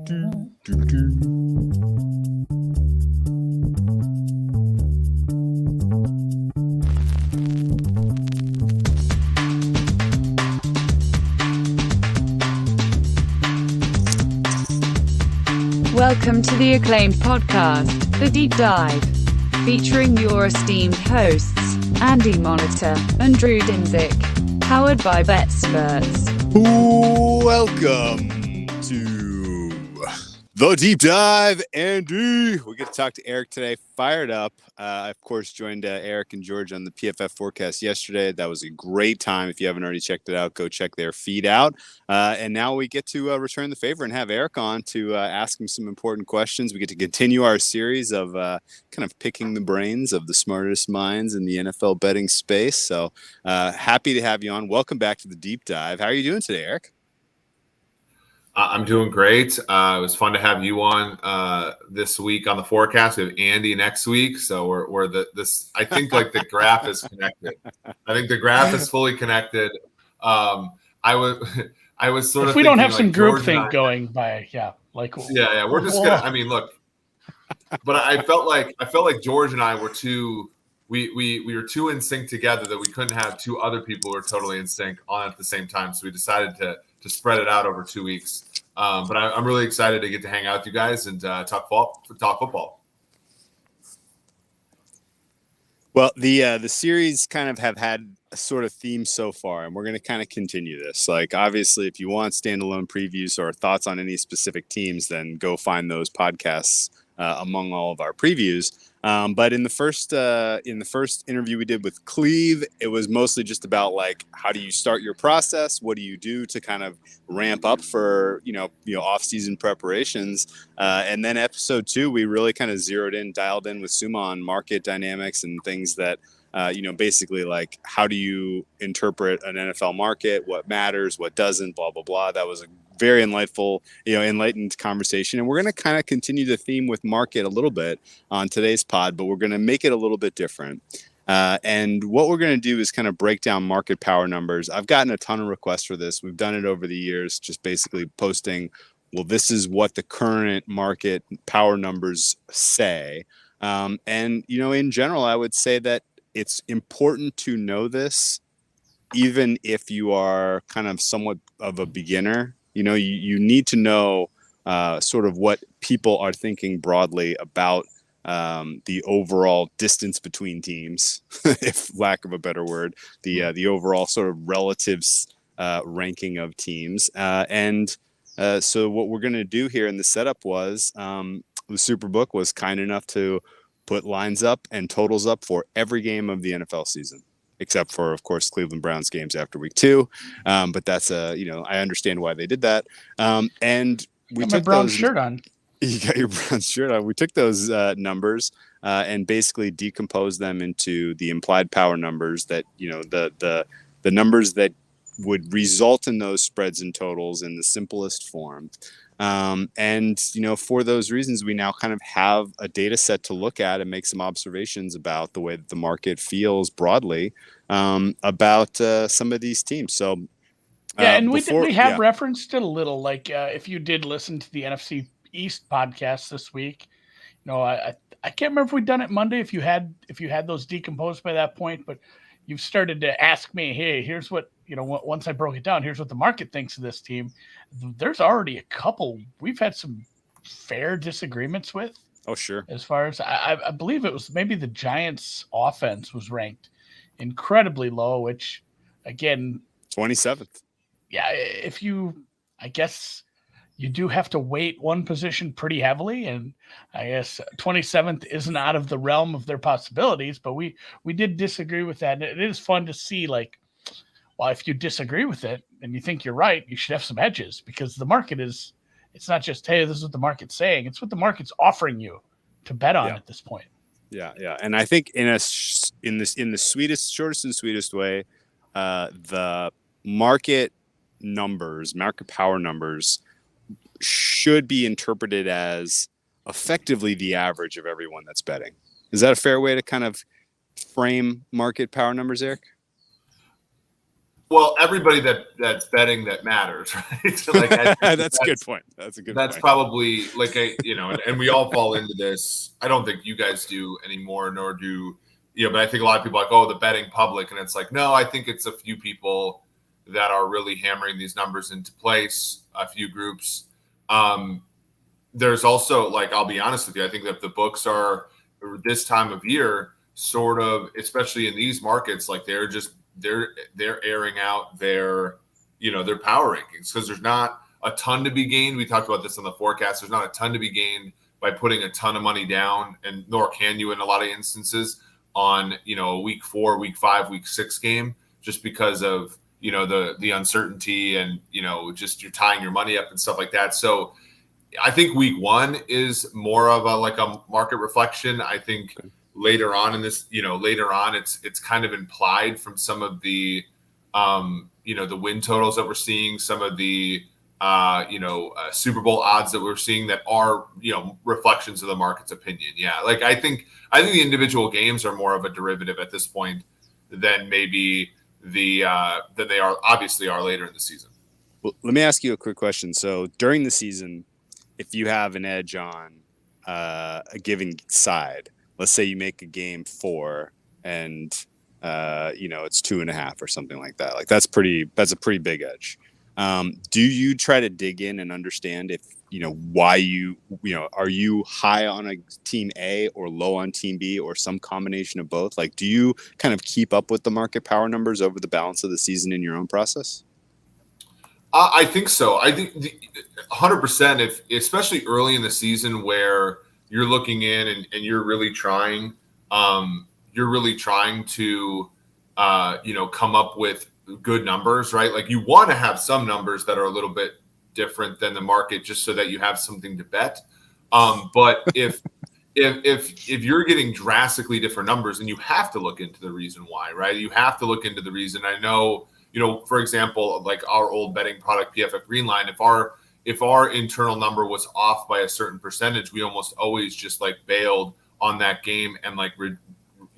Welcome to the acclaimed podcast, The Deep Dive, featuring your esteemed hosts, Andy Monitor and Drew Dinzik, powered by BetSperts. Welcome to The Deep Dive, Andy. We get to talk to Eric today, fired up. I, of course, joined Eric and George on the PFF forecast yesterday. That was a great time. If you haven't already checked it out, go check their feed out. And now we get to return the favor and have Eric on to ask him some important questions. We get to continue our series of kind of picking the brains of the smartest minds in the NFL betting space. So happy to have you on. Welcome back to The Deep Dive. How are you doing today, Eric? I'm doing great. It was fun to have you on this week on the forecast. We have Andy next week, so we're this. I think like the graph is connected. I think the graph is fully connected. I was sort of. If we don't have like some groupthink going by, we're just gonna. I mean, look, but I felt like George and I were too. We were too in sync together that we couldn't have two other people who are totally in sync on at the same time. So we decided to spread it out over 2 weeks. But I'm really excited to get to hang out with you guys and talk football. Well, the series kind of have had a sort of theme so far, and we're going to kind of continue this. Like, obviously, if you want standalone previews or thoughts on any specific teams, then go find those podcasts among all of our previews. But in the first interview we did with Cleve, it was mostly just about like, how do you start your process? What do you do to kind of ramp up for, off-season preparations? And then episode 2, we really kind of dialed in with Suma on market dynamics and things that, basically like, how do you interpret an NFL market? What matters? What doesn't? Blah, blah, blah. That was a very enlightened conversation. And we're going to kind of continue the theme with market a little bit on today's pod, but we're going to make it a little bit different. And what we're going to do is kind of break down market power numbers. I've gotten a ton of requests for this. We've done it over the years, just basically posting, well, this is what the current market power numbers say. And, in general, I would say that it's important to know this, even if you are kind of somewhat of a beginner. You need to know sort of what people are thinking broadly about the overall distance between teams, if lack of a better word, the overall sort of relative ranking of teams. So what we're going to do here in the setup was the Superbook was kind enough to put lines up and totals up for every game of the NFL season, except for, of course, Cleveland Browns games after week 2. But that's I understand why they did that. And we took my brown shirt on. You got your brown shirt on. We took those numbers and basically decomposed them into the implied power numbers that, the numbers that would result in those spreads and totals in the simplest form. For those reasons, we now kind of have a data set to look at and make some observations about the way that the market feels broadly about some of these teams. So, and we have referenced it a little. Like if you did listen to the NFC East podcast this week, I can't remember if we'd done it Monday. If you had those decomposed by that point, but you've started to ask me, hey, here's what. Once I broke it down, here's what the market thinks of this team. There's already a couple we've had some fair disagreements with. Oh, sure. As far as I believe it was maybe the Giants' offense was ranked incredibly low, which again, 27th. Yeah, I guess you do have to weight one position pretty heavily, and I guess 27th isn't out of the realm of their possibilities, but we did disagree with that. And it is fun to see, like, well, if you disagree with it and you think you're right, you should have some edges, because the market it's not just, hey, this is what the market's saying. It's what the market's offering you to bet on at this point. Yeah. And I think in the shortest and sweetest way, the market power numbers should be interpreted as effectively the average of everyone that's betting. Is that a fair way to kind of frame market power numbers, Eric? Well, everybody that's betting that matters, right? Like I think That's a good point. That's a good that's point. probably like and we all fall into this. I don't think you guys do anymore, nor do but I think a lot of people are like, oh, the betting public, and it's like, no, I think it's a few people that are really hammering these numbers into place, a few groups. There's also, like, I'll be honest with you, I think that the books are this time of year sort of, especially in these markets, like they're airing out their their power rankings, because there's not a ton to be gained. We talked about this on the forecast. There's not a ton to be gained by putting a ton of money down, and nor can you in a lot of instances on a week 4, week 5, week 6 game, just because of the uncertainty, and just you're tying your money up and stuff like that. So I think week 1 is more of a market reflection. I think later on in this, later on, it's kind of implied from some of the the win totals that we're seeing, some of the Super Bowl odds that we're seeing that are reflections of the market's opinion. Yeah, like I think the individual games are more of a derivative at this point than maybe than they obviously are later in the season. Well, let me ask you a quick question. So during the season, if you have an edge on a given side, let's say you make a game 4 and it's 2.5 or something like that. Like that's a pretty big edge. Do you try to dig in and understand if why are you high on a team A or low on team B, or some combination of both? Like, do you kind of keep up with the market power numbers over the balance of the season in your own process? I think so. I think 100%. If especially early in the season where you're looking in and you're really trying to come up with good numbers, right? Like you want to have some numbers that are a little bit different than the market, just so that you have something to bet. But if you're getting drastically different numbers, then you have to look into the reason why, right? You have to look into the reason. I know, for example, like our old betting product, PFF Greenline, if our internal number was off by a certain percentage, we almost always just like bailed on that game and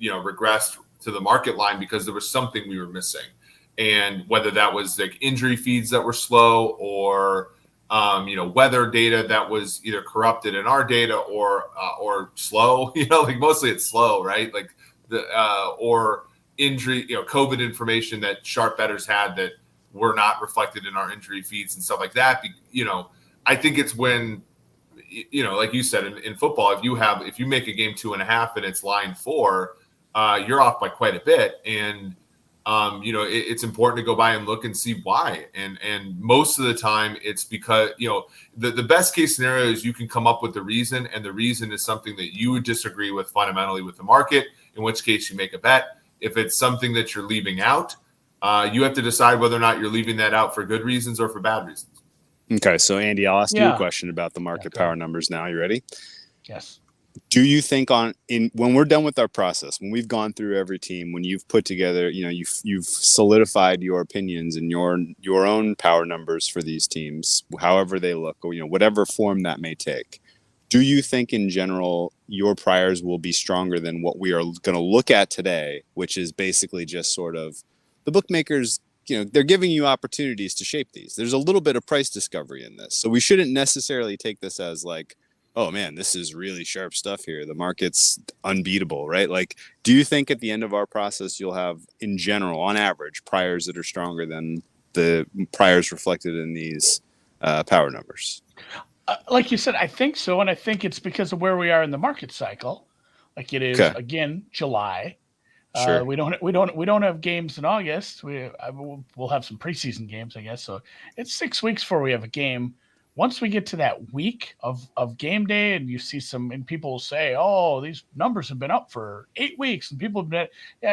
regressed to the market line because there was something we were missing. And whether that was like injury feeds that were slow, or weather data that was either corrupted in our data or slow, like mostly it's slow, right? Like or injury, COVID information that sharp bettors had that were not reflected in our injury feeds and stuff like that. I think it's when, like you said, in football, if you make a game 2.5 and it's line 4, you're off by quite a bit. And it's important to go by and look and see why. And most of the time it's because, the best case scenario is you can come up with the reason, and the reason is something that you would disagree with fundamentally with the market, in which case you make a bet. If it's something that you're leaving out, you have to decide whether or not you're leaving that out for good reasons or for bad reasons. Okay. So Andy, I'll ask you a question about the market power numbers now. You ready? Yes. Do you think when we're done with our process, when we've gone through every team, when you've put together, you've solidified your opinions and your own power numbers for these teams, however they look, or whatever form that may take, do you think in general your priors will be stronger than what we are going to look at today, which is basically just sort of the bookmakers, they're giving you opportunities to shape these. There's a little bit of price discovery in this. So we shouldn't necessarily take this as like, oh man, this is really sharp stuff here. The market's unbeatable, right? Like, do you think at the end of our process, you'll have, in general, on average, priors that are stronger than the priors reflected in these power numbers? Like you said, I think so. And I think it's because of where we are in the market cycle. Like it is, again, July. Sure. We don't have games in August. We'll have some preseason games, I guess. So it's 6 weeks before we have a game. Once we get to that week of game day, and you see and people will say, oh, these numbers have been up for 8 weeks, and people have been,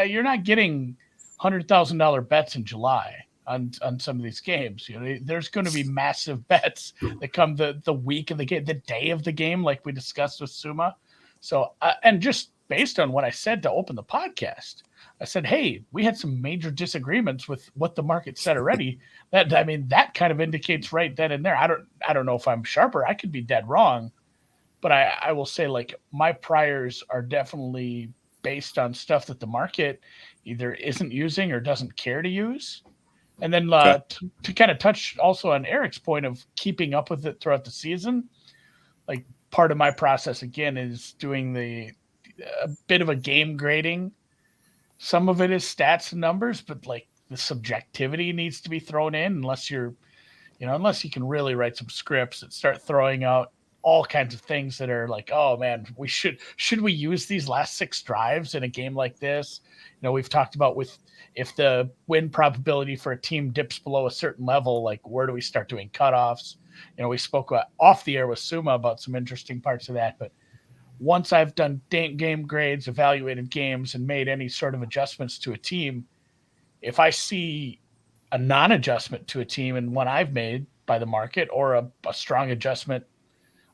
you're not getting $100,000 bets in July on some of these games. There's going to be massive bets that come the week of the game, the day of the game, like we discussed with Suma. So, and just based on what I said to open the podcast, I said, hey, we had some major disagreements with what the market said already. That kind of indicates right then and there. I don't know if I'm sharper. I could be dead wrong, but I will say, like, my priors are definitely based on stuff that the market either isn't using or doesn't care to use. And then Okay. to kind of touch also on Eric's point of keeping up with it throughout the season, like part of my process again is doing a bit of a game grading. Some of it is stats and numbers, but like the subjectivity needs to be thrown in unless unless you can really write some scripts that start throwing out all kinds of things that are like, oh man, should we use these last 6 drives in a game like this? We've talked about with if the win probability for a team dips below a certain level, like where do we start doing cutoffs? We spoke off the air with Suma about some interesting parts of that, but once I've done game grades, evaluated games, and made any sort of adjustments to a team, if I see a non-adjustment to a team and one I've made by the market, or a strong adjustment,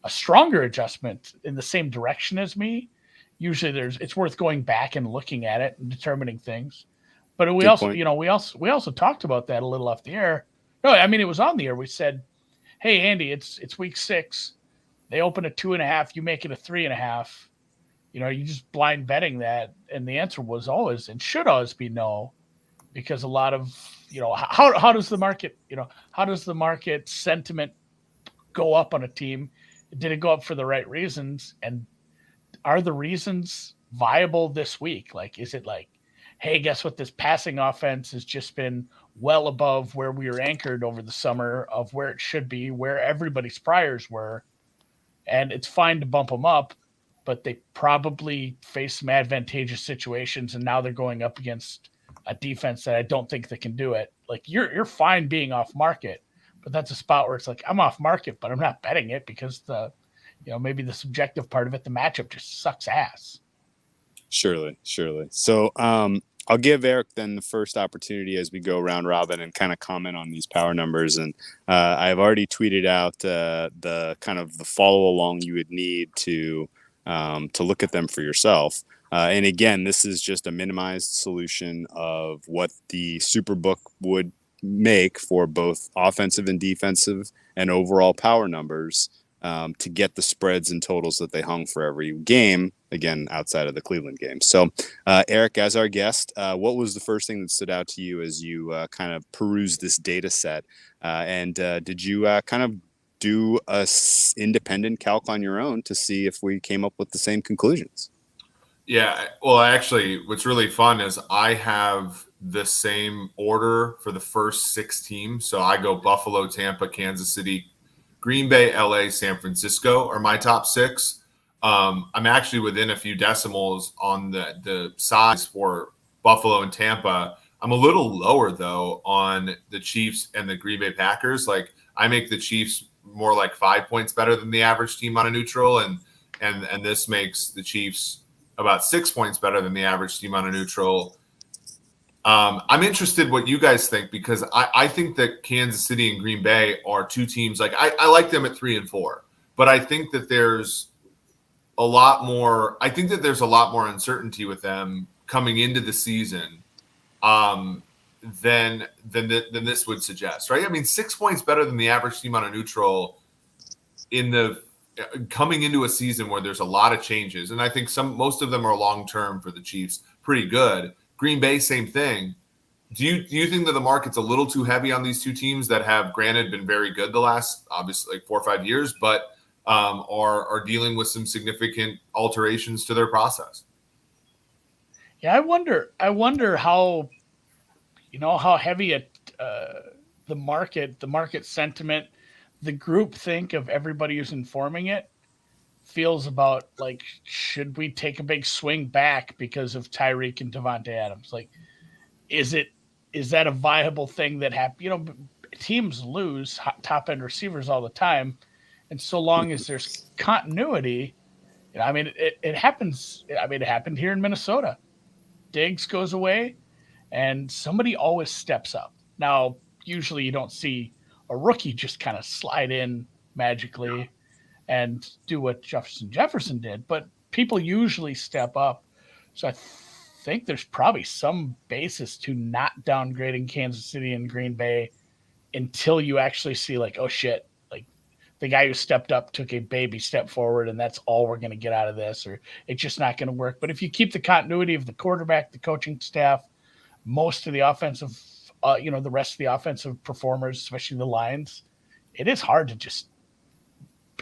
a stronger adjustment in the same direction as me, usually it's worth going back and looking at it and determining things. But we Good also, point. we also talked about that a little off the air. No, I mean, it was on the air. We said, hey, Andy, it's week 6. They open at 2.5. You make it a 3.5. You just blind betting that. And the answer was always, and should always be no, because a lot of, how does the market, how does the market sentiment go up on a team? Did it go up for the right reasons? And are the reasons viable this week? Like, is it like, hey, guess what? This passing offense has just been well above where we were anchored over the summer of where it should be, where everybody's priors were. And it's fine to bump them up, but they probably face some advantageous situations. And now they're going up against a defense that I don't think they can do it. Like you're fine being off market, but that's a spot where it's like, I'm off market, but I'm not betting it because maybe the subjective part of it, the matchup just sucks ass. Surely. So I'll give Eric then the first opportunity as we go round robin and kind of comment on these power numbers. And I've already tweeted out the kind of the follow along you would need to look at them for yourself. And again, this is just a minimized solution of what the Superbook would make for both offensive and defensive and overall power numbers to get the spreads and totals that they hung for every game, again, outside of the Cleveland game. So, Eric, as our guest, what was the first thing that stood out to you as you kind of perused this data set? And did you kind of do a independent calc on your own to see if we came up with the same conclusions? Yeah, well, actually, what's really fun is I have the same order for the first 6 teams. So I go Buffalo, Tampa, Kansas City, Green Bay, LA, San Francisco are my top 6. I'm actually within a few decimals on the size for Buffalo and Tampa. I'm a little lower, though, on the Chiefs and the Green Bay Packers. Like, I make the Chiefs more like 5 points better than the average team on a neutral, and this makes the Chiefs about 6 points better than the average team on a neutral. I'm interested what you guys think, because I think that Kansas City and Green Bay are 2 teams. Like, I like them at 3 and 4, but I think that there's a lot more. I think that there's a lot more uncertainty with them coming into the season than this would suggest, right? I mean, 6 points better than the average team on a neutral coming into a season where there's a lot of changes, and I think most of them are long term for the Chiefs, pretty good. Green Bay, same thing. Do you think that the market's a little too heavy on these 2 teams that have, granted, been very good the last, obviously, like 4 or 5 years, but are dealing with some significant alterations to their process? Yeah, I wonder how heavy the market sentiment, the group think of everybody who's informing it feels about, like, should we take a big swing back because of Tyreek and Devontae Adams? Like, is that a viable thing that happens? Teams lose top end receivers all the time, and so long as there's continuity, I mean, it happens. I mean, it happened here in Minnesota. Diggs goes away, and somebody always steps up. Now, usually you don't see a rookie just kind of slide in magically and do what Jefferson did, but people usually step up. So I think there's probably some basis to not downgrading Kansas City and Green Bay until you actually see, like, oh shit, like the guy who stepped up took a baby step forward and that's all we're going to get out of this, or it's just not going to work. But if you keep the continuity of the quarterback, the coaching staff, most of the offensive the rest of the offensive performers, especially the Lions, it is hard to just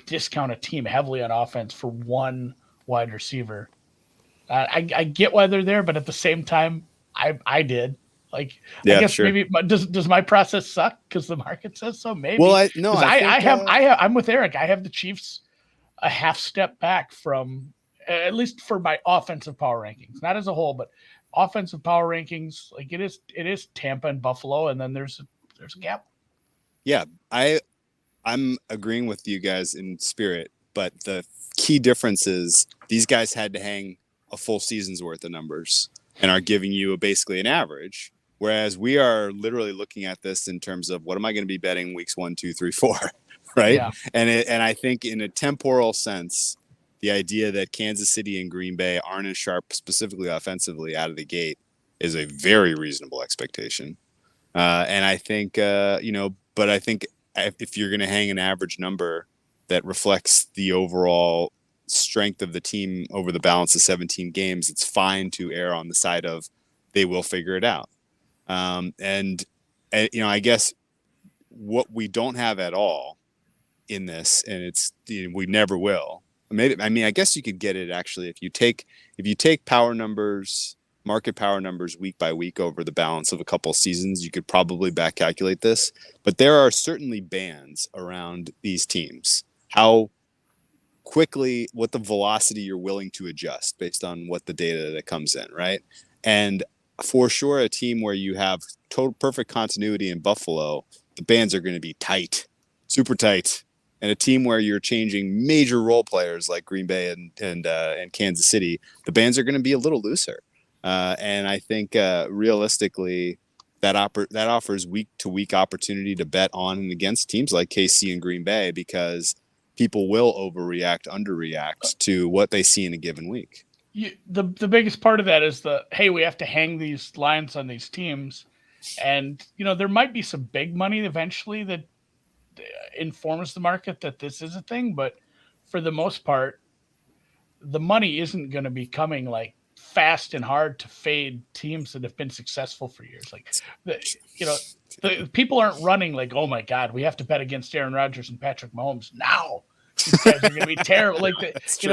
discount a team heavily on offense for one wide receiver. I get why they're there, but at the same time, I did. Like, I guess sure. maybe does my process suck because the market says so? Maybe. Well, I'm with Eric. I have the Chiefs a half step back from, at least for my offensive power rankings, not as a whole, but offensive power rankings. Like it is Tampa and Buffalo, and then there's a gap. Yeah, I'm agreeing with you guys in spirit, but the key difference is these guys had to hang a full season's worth of numbers and are giving you basically an average. Whereas we are literally looking at this in terms of what am I going to be betting weeks 1, 2, 3, 4, right? Yeah. And I think in a temporal sense, the idea that Kansas City and Green Bay aren't as sharp, specifically offensively, out of the gate is a very reasonable expectation. And I think, but I think if you're going to hang an average number that reflects the overall strength of the team over the balance of 17 games, it's fine to err on the side of they will figure it out. I guess what we don't have at all in this, and we never will. I guess you could get it actually if you take power numbers, market power numbers week by week over the balance of a couple of seasons, you could probably back calculate this. But there are certainly bands around these teams. How quickly, what the velocity you're willing to adjust based on what the data that comes in, right? And for sure, a team where you have total perfect continuity in Buffalo, the bands are going to be tight, super tight. And a team where you're changing major role players like Green Bay and Kansas City, the bands are going to be a little looser. And I think realistically, that offers week to week opportunity to bet on and against teams like KC and Green Bay because people will overreact, underreact to what they see in a given week. The biggest part of that is we have to hang these lines on these teams, and there might be some big money eventually that informs the market that this is a thing, but for the most part, the money isn't going to be coming like fast and hard to fade teams that have been successful for years. Like the people aren't running like, oh my God, we have to bet against Aaron Rodgers and Patrick Mahomes now. These guys are going to be terrible. Like so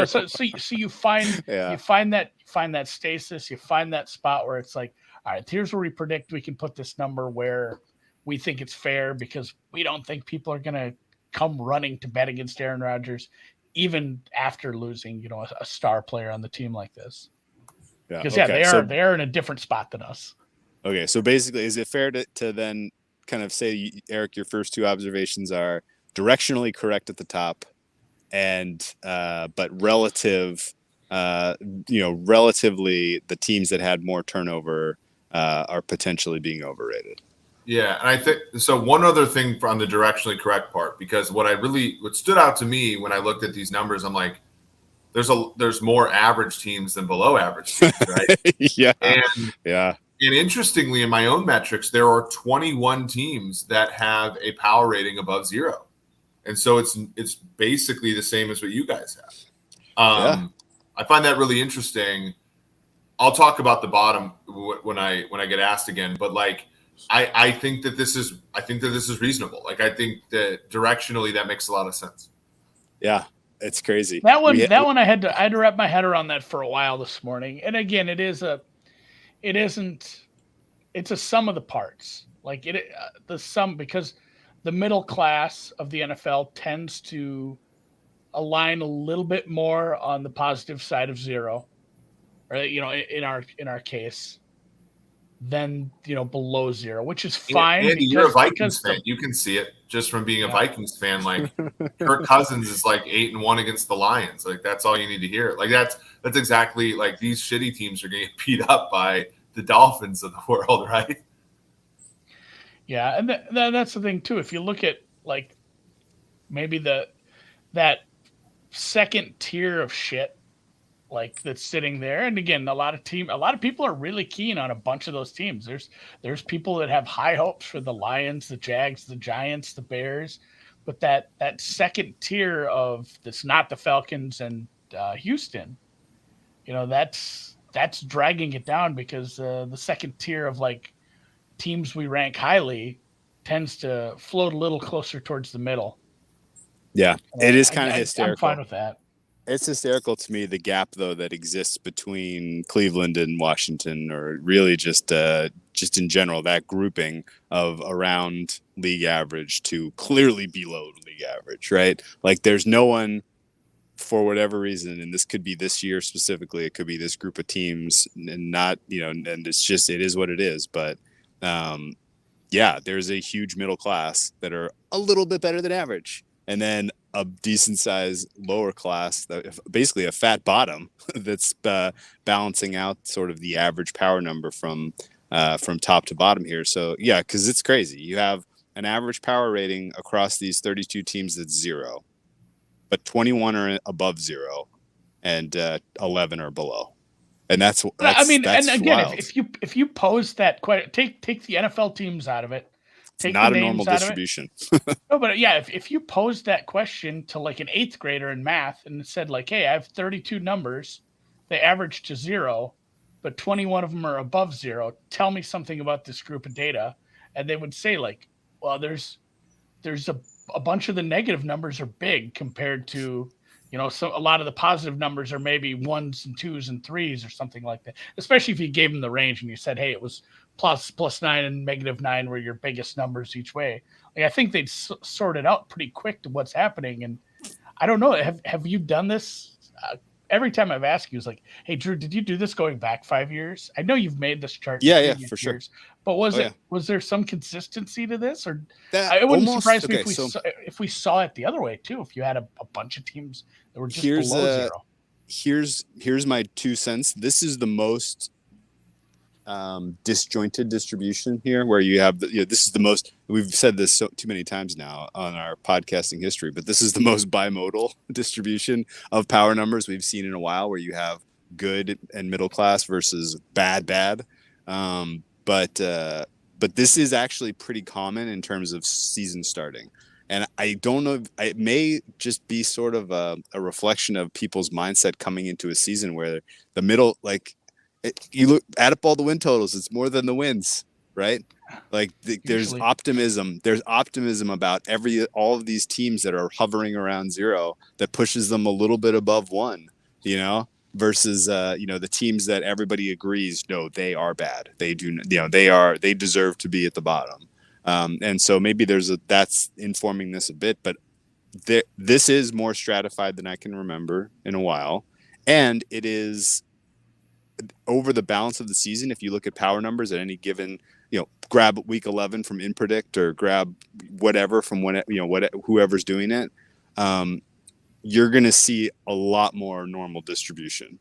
you find that stasis, you find that spot where it's like, all right, here's where we predict we can put this number where we think it's fair because we don't think people are going to come running to bet against Aaron Rodgers, even after losing, a star player on the team like this. Because they are in a different spot than us. Okay, so basically, is it fair to then kind of say, Eric, your first two observations are directionally correct at the top, and but relatively, the teams that had more turnover are potentially being overrated. Yeah, and I think so. One other thing on the directionally correct part, because what stood out to me when I looked at these numbers, I'm like, there's more average teams than below average teams, right? And interestingly, in my own metrics, there are 21 teams that have a power rating above 0, and so it's basically the same as what you guys have. I find that really interesting. I'll talk about the bottom when I get asked again, but like. I think that this is reasonable. Like I think that directionally that makes a lot of sense. Yeah, it's crazy. That one I had to wrap my head around that for a while this morning. And again, it's a sum of the parts. Like the sum, because the middle class of the NFL tends to align a little bit more on the positive side of 0, right? In our case. Than below 0, which is fine. Andy, you're a Vikings fan. You can see it just from being a Vikings fan. Like Kirk Cousins is like 8-1 against the Lions. Like that's all you need to hear. Like that's exactly like these shitty teams are getting beat up by the Dolphins of the world, right? Yeah, and that's the thing too. If you look at like maybe that second tier of shit. Like that's sitting there, and again, a lot of people are really keen on a bunch of those teams. There's people that have high hopes for the Lions, the Jags, the Giants, the Bears, but that second tier of that's not the Falcons and Houston, that's dragging it down because the second tier of like teams we rank highly tends to float a little closer towards the middle. Yeah, it is kind of I'm hysterical. fine with that. It's hysterical to me, the gap though that exists between Cleveland and Washington, or really just in general, that grouping of around league average to clearly below league average, right? Like there's no one, for whatever reason, and this could be this year specifically, it could be this group of teams, and not, and it's just, it is what it is. But yeah, there's a huge middle class that are a little bit better than average, and then a decent sized lower class, basically a fat bottom that's balancing out sort of the average power number from top to bottom here. So yeah, because it's crazy. You have an average power rating across these 32 teams that's 0, but 21 are above 0, and 11 are below. And that's and again, wild. if you pose that, take the NFL teams out of it. It's not a normal distribution. No, but yeah, if you posed that question to like an 8th grader in math and said like, hey, I have 32 numbers, they average to 0, but 21 of them are above 0. Tell me something about this group of data. And they would say like, well, there's a bunch of the negative numbers are big compared to, so a lot of the positive numbers are maybe 1s and 2s and 3s or something like that. Especially if you gave them the range and you said, hey, it was +9 and -9 were your biggest numbers each way. Like, I think they'd sort it out pretty quick to what's happening. And I don't know, have you done this? Every time I've asked you, it's like, hey, Drew, did you do this going back 5 years? I know you've made this chart. Yeah, for sure. But was there some consistency to this? Or it wouldn't surprise me if we saw it the other way too, if you had a bunch of teams that were just below 0. Here's my 2 cents. This is the most disjointed distribution here, where you have this is the most, we've said this too many times now on our podcasting history, but this is the most bimodal distribution of power numbers we've seen in a while, where you have good and middle class versus bad. But this is actually pretty common in terms of season starting. And I don't know, it may just be sort of a reflection of people's mindset coming into a season where the middle, like, you add up all the win totals, it's more than the wins, right? Like there's optimism. There's optimism about all of these teams that are hovering around 0 that pushes them a little bit above 1, versus the teams that everybody agrees, no, they are bad. They do, they deserve to be at the bottom. And so maybe that's informing this a bit, but this is more stratified than I can remember in a while. And it is over the balance of the season. If you look at power numbers at any given, grab week 11 from InPredict, or grab whatever from whoever's doing it, you're going to see a lot more normal distribution.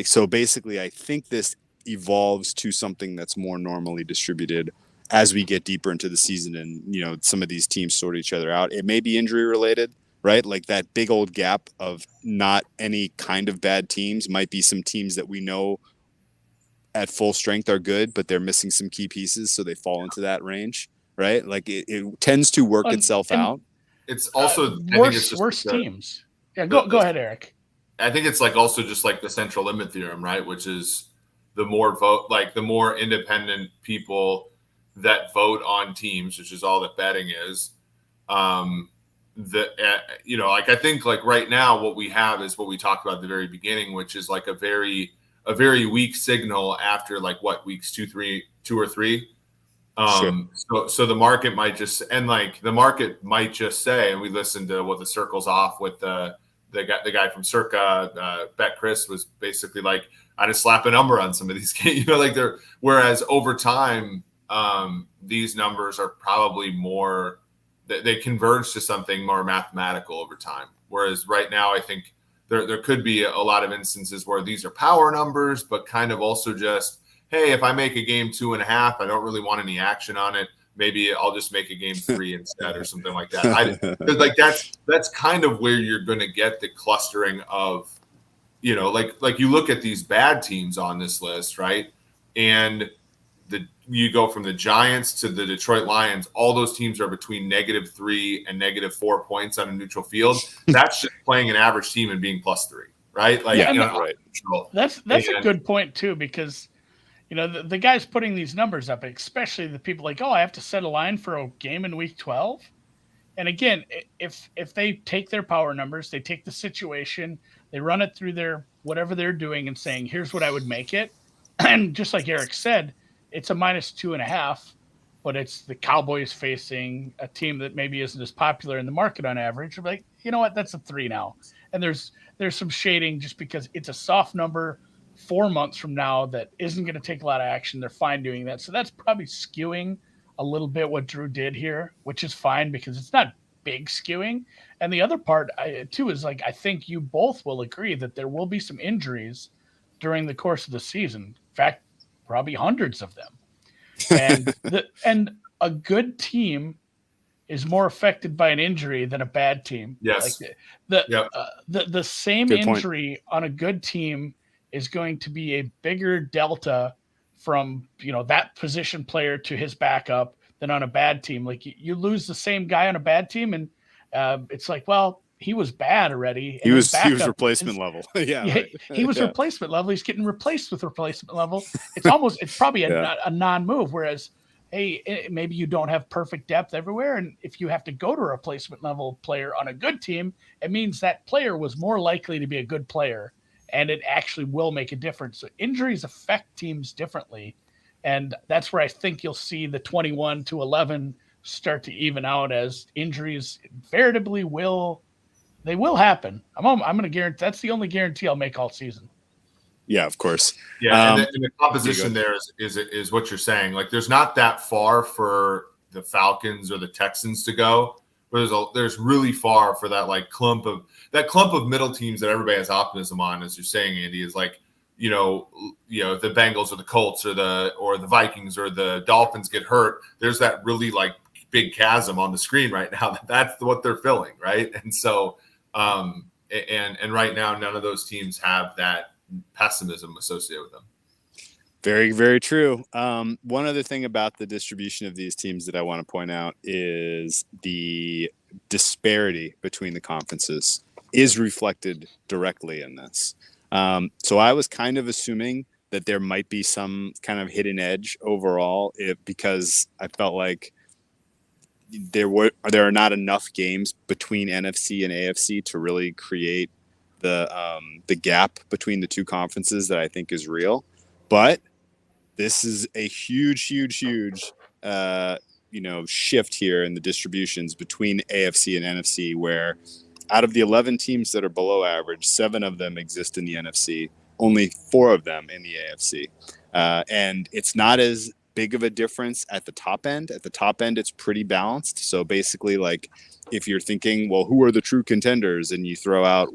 So basically, I think this evolves to something that's more normally distributed as we get deeper into the season, and some of these teams sort each other out. It may be injury related, right? Like that big old gap of not any kind of bad teams might be some teams that we know at full strength are good, but they're missing some key pieces, so they fall into that range, right? Like it tends to work itself out. It's also worse teams. Yeah, go ahead, Eric. I think it's like also just like the central limit theorem, right? Which is the more independent people that vote on teams, which is all that betting is. I think like right now what we have is what we talked about at the very beginning, which is like a very weak signal after like weeks 2 or 3. Sure. So the market might just say, and we listened to what the Circle's Off with the guy from Circa, Bet Chris, was basically like, I just slap a number on some of these games, whereas over time, these numbers are probably more, they converge to something more mathematical over time. Whereas right now, I think there could be a lot of instances where these are power numbers, but kind of also just, hey, if I make a game 2.5, I don't really want any action on it. Maybe I'll just make a game 3 instead, or something like that. That's kind of where you're going to get the clustering of, like you look at these bad teams on this list, right? And you go from the Giants to the Detroit Lions, all those teams are between -3 and -4 points on a neutral field. That's just playing an average team and being +3, right? Like, right. That's a good point too, because the guys putting these numbers up, especially the people like, oh, I have to set a line for a game in week 12. And again, if they take their power numbers, they take the situation, they run it through their whatever they're doing and saying, here's what I would make it. And just like Eric said, it's a -2.5, but it's the Cowboys facing a team that maybe isn't as popular in the market on average. I'm like, you know what? That's a 3 now. And there's some shading just because it's a soft number 4 months from now that isn't going to take a lot of action. They're fine doing that. So that's probably skewing a little bit what Drew did here, which is fine because it's not big skewing. And the other part too is like, I think you both will agree that there will be some injuries during the course of the season. In fact, probably hundreds of them. And a good team is more affected by an injury than a bad team. Yes. Like the same Good injury on a good team is going to be a bigger delta from, that position player to his backup than on a bad team. Like you lose the same guy on a bad team, and it's like, well, he was bad already. He was replacement level. He was replacement level. He's getting replaced with replacement level. It's probably a non-move. Whereas, hey, maybe you don't have perfect depth everywhere, and if you have to go to a replacement level player on a good team, it means that player was more likely to be a good player, and it actually will make a difference. So injuries affect teams differently, and that's where I think you'll see the 21-11 start to even out as injuries veritably will happen. I'm going to guarantee that's the only guarantee I'll make all season. Yeah, of course. Yeah, and the composition there is what you're saying. Like, there's not that far for the Falcons or the Texans to go, but there's really far for that clump of middle teams that everybody has optimism on. As you're saying, Andy, is like, the Bengals or the Colts or the Vikings or the Dolphins get hurt. There's that really big chasm on the screen right now. That's what they're filling, right? And so, and right now, none of those teams have that pessimism associated with them. Very, very true. One other thing about the distribution of these teams that I want to point out is the disparity between the conferences is reflected directly in this. So I was kind of assuming that there might be some kind of hidden edge overall, because I felt like there are not enough games between NFC and AFC to really create the gap between the two conferences that I think is real. But this is a huge shift here in the distributions between AFC and NFC, where out of the 11 teams that are below average, 7 of them exist in the NFC, only 4 of them in the AFC. And it's not as big of a difference at the top end. At the top end, it's pretty balanced. So basically, if you're thinking, well, who are the true contenders? And you throw out,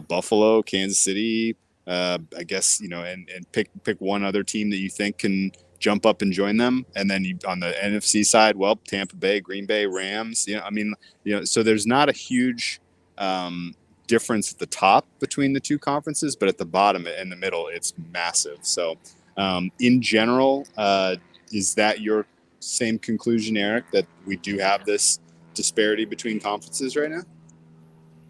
Buffalo, Kansas City, I guess, and pick one other team that you think can jump up and join them. And then on the NFC side, Tampa Bay, Green Bay, Rams, so there's not a huge difference at the top between the two conferences, but at the bottom and the middle, it's massive. So in general, is that your same conclusion, Eric, that we do have this disparity between conferences right now?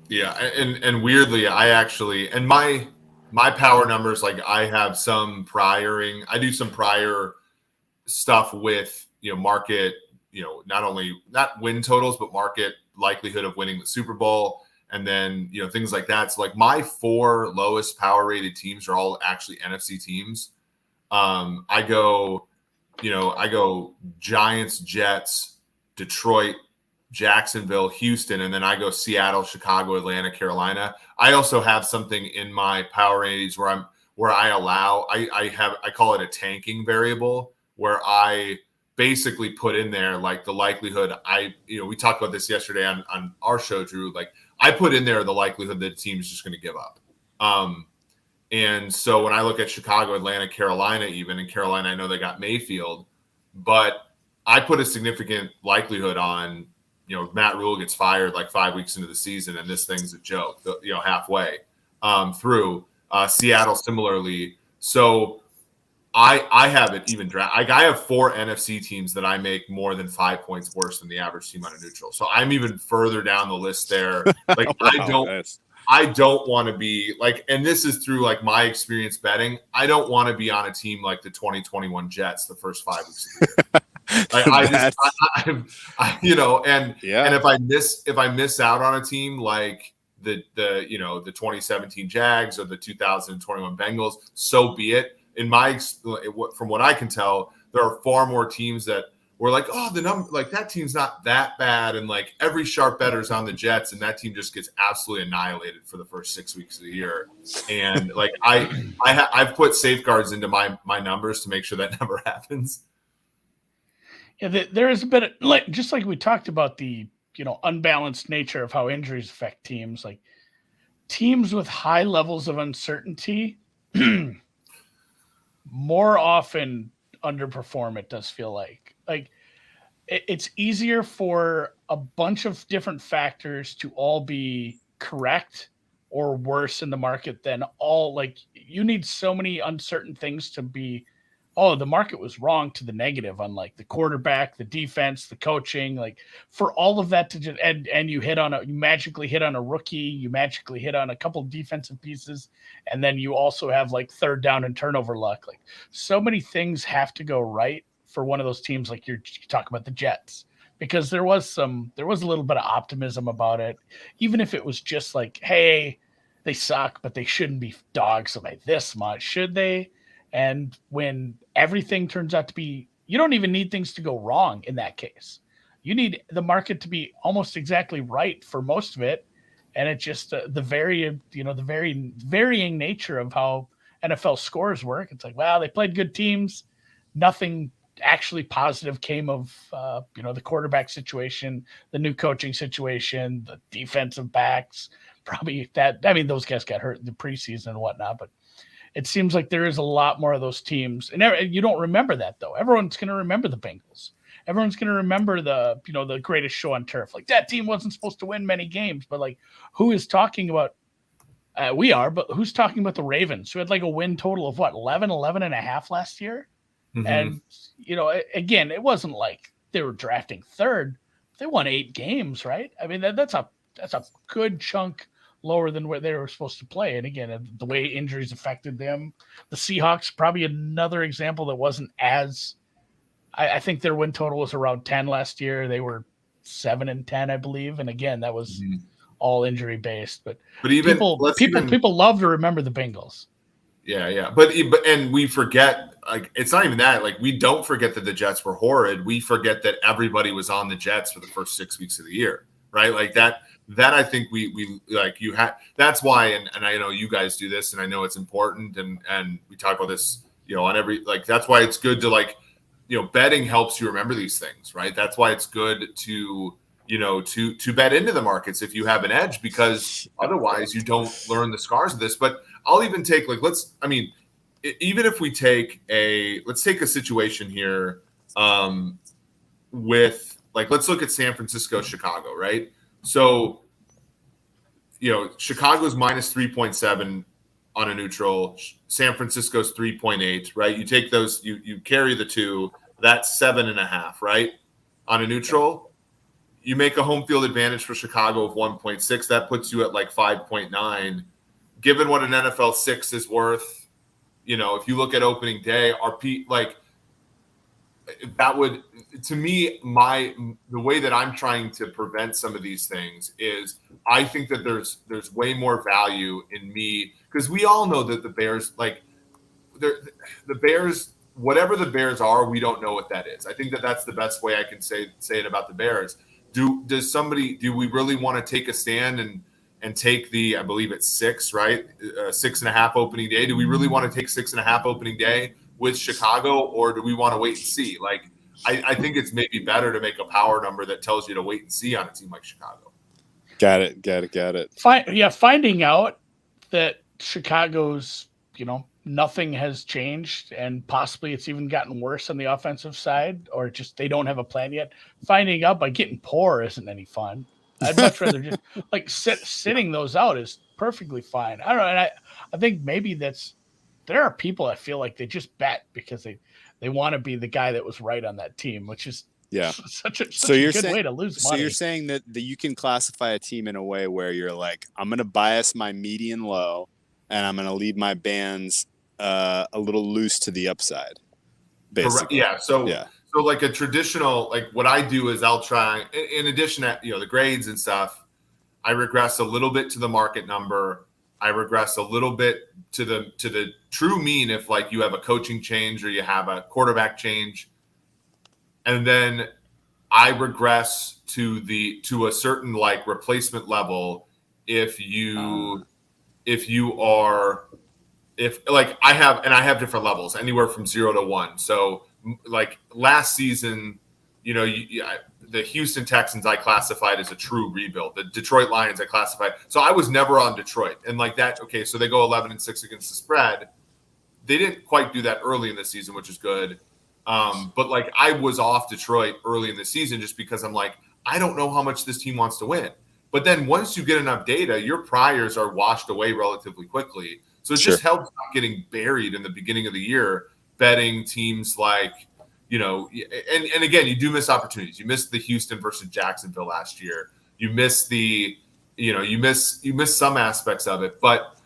Yeah, and weirdly, I actually, and my power numbers, I have some prioring. I do some prior stuff with market, not win totals, but market likelihood of winning the Super Bowl, and then things like that. So my 4 lowest power rated teams are all actually NFC teams. I go Giants, Jets, Detroit, Jacksonville, Houston, and then I go Seattle, Chicago, Atlanta, Carolina. I also have something in my power ratings where I call it a tanking variable, where I basically put in there the likelihood. We talked about this yesterday on our show, Drew. I put in there the likelihood that the team is just going to give up. And so when I look at Chicago, Atlanta, Carolina, even in Carolina, I know they got Mayfield, but I put a significant likelihood on, Matt Rule gets fired 5 weeks into the season, and this thing's a joke, halfway through. Seattle similarly. So I have it even draft. I have 4 NFC teams that I make more than 5 points worse than the average team on a neutral. So I'm even further down the list there. I don't want to be like, and this is through like my experience betting. I don't want to be on a team like the 2021 Jets the first 5 weeks of the year. And if I miss out on a team like the 2017 Jags or the 2021 Bengals, so be it. From what I can tell, there are far more teams that were like, oh, that team's not that bad, and like every sharp better's on the Jets, and that team just gets absolutely annihilated for the first 6 weeks of the year. And like I've put safeguards into my numbers to make sure that never happens. Yeah, there is a bit of, like, just like we talked about the unbalanced nature of how injuries affect teams. Like teams with high levels of uncertainty more often underperform. It does feel like it's easier for a bunch of different factors to all be correct or worse in the market than all, like, you need so many uncertain things to be, oh, the market was wrong to the negative on like the quarterback, the defense, the coaching, like for all of that to just, and you magically hit on a rookie, you magically hit on a couple defensive pieces, and then you also have like third down and turnover luck. Like so many things have to go right for one of those teams, like you talk about the Jets, because there was a little bit of optimism about it, even if it was just like, hey, they suck, but they shouldn't be dogs by this much, should they? And when everything turns out to be, you don't even need things to go wrong in that case. You need the market to be almost exactly right for most of it. And it's just the very varying nature of how NFL scores work. It's like, well, they played good teams. Nothing actually positive came of, the quarterback situation, the new coaching situation, the defensive backs, probably that. I mean, those guys got hurt in the preseason and whatnot, but it seems like there is a lot more of those teams, and you don't remember that though. Everyone's going to remember the Bengals. Everyone's going to remember the greatest show on turf. Like that team wasn't supposed to win many games, but like who is talking about? We are, but who's talking about the Ravens, who had like a win total of 11 and a half last year? Mm-hmm. And again, it wasn't like they were drafting third. They won 8 games, right? I mean, that's a good chunk lower than where they were supposed to play. And again, the way injuries affected them, the Seahawks, probably another example that wasn't as, I think their win total was around 10 last year. They were 7-10, I believe. And again, that was all injury based, but even people love to remember the Bengals. Yeah. But we forget, like, it's not even that, like, we don't forget that the Jets were horrid. We forget that everybody was on the Jets for the first 6 weeks of the year, right? Like that I think we like, you have, that's why, and I know you guys do this, and I know it's important, and we talk about this, on every, like, that's why it's good to, like, betting helps you remember these things, right? That's why it's good to bet into the markets if you have an edge, because otherwise you don't learn the scars of this. But I'll even take, like, even if we take let's take a situation here with, like, let's look at San Francisco, Chicago, right? So, Chicago's minus 3.7 on a neutral. San Francisco's 3.8, right? You take those, you carry the two, that's 7.5, right? On a neutral, you make a home field advantage for Chicago of 1.6. That puts you at like 5.9. Given what an NFL 6 is worth, if you look at opening day, that would, to me, the way that I'm trying to prevent some of these things is I think that there's way more value in me, because we all know that the Bears, like, the Bears, whatever the Bears are, we don't know what that is. I think that that's the best way I can say it about the Bears. Do we really want to take a stand and take the, I believe it's 6, right? 6.5 opening day. Do we really want to take 6.5 opening day with Chicago, or do we want to wait and see? Like, I think it's maybe better to make a power number that tells you to wait and see on a team like Chicago. Got it. Finding out that Chicago's, nothing has changed, and possibly it's even gotten worse on the offensive side, or just they don't have a plan yet. Finding out by getting poor isn't any fun. I'd much rather just like sitting those out is perfectly fine. I don't know. And I think maybe there are people I feel like they just bet because they want to be the guy that was right on that team, which is Yeah. Such a you're good saying, way to lose so money. you're saying that you can classify a team in a way where you're like, I'm going to bias my median low and I'm going to leave my bands a little loose to the upside. Basically. Correct. Yeah. So yeah. so like a traditional, like what I do is I'll try, in addition to the grades and stuff, I regress a little bit to the market number. I regress a little bit to the true mean if like you have a coaching change or you have a quarterback change. And then I regress to a certain like replacement level if I have different levels anywhere from 0 to 1. So like last season, the Houston Texans I classified as a true rebuild. The Detroit Lions I classified. So I was never on Detroit. And like that, okay, so they go 11-6 against the spread. They didn't quite do that early in the season, which is good. But like I was off Detroit early in the season just because I'm like, I don't know how much this team wants to win. But then once you get enough data, your priors are washed away relatively quickly. So it just helps not getting buried in the beginning of the year, betting teams like, and again, you do miss opportunities. You missed the Houston versus Jacksonville last year. You miss you miss some aspects of it, but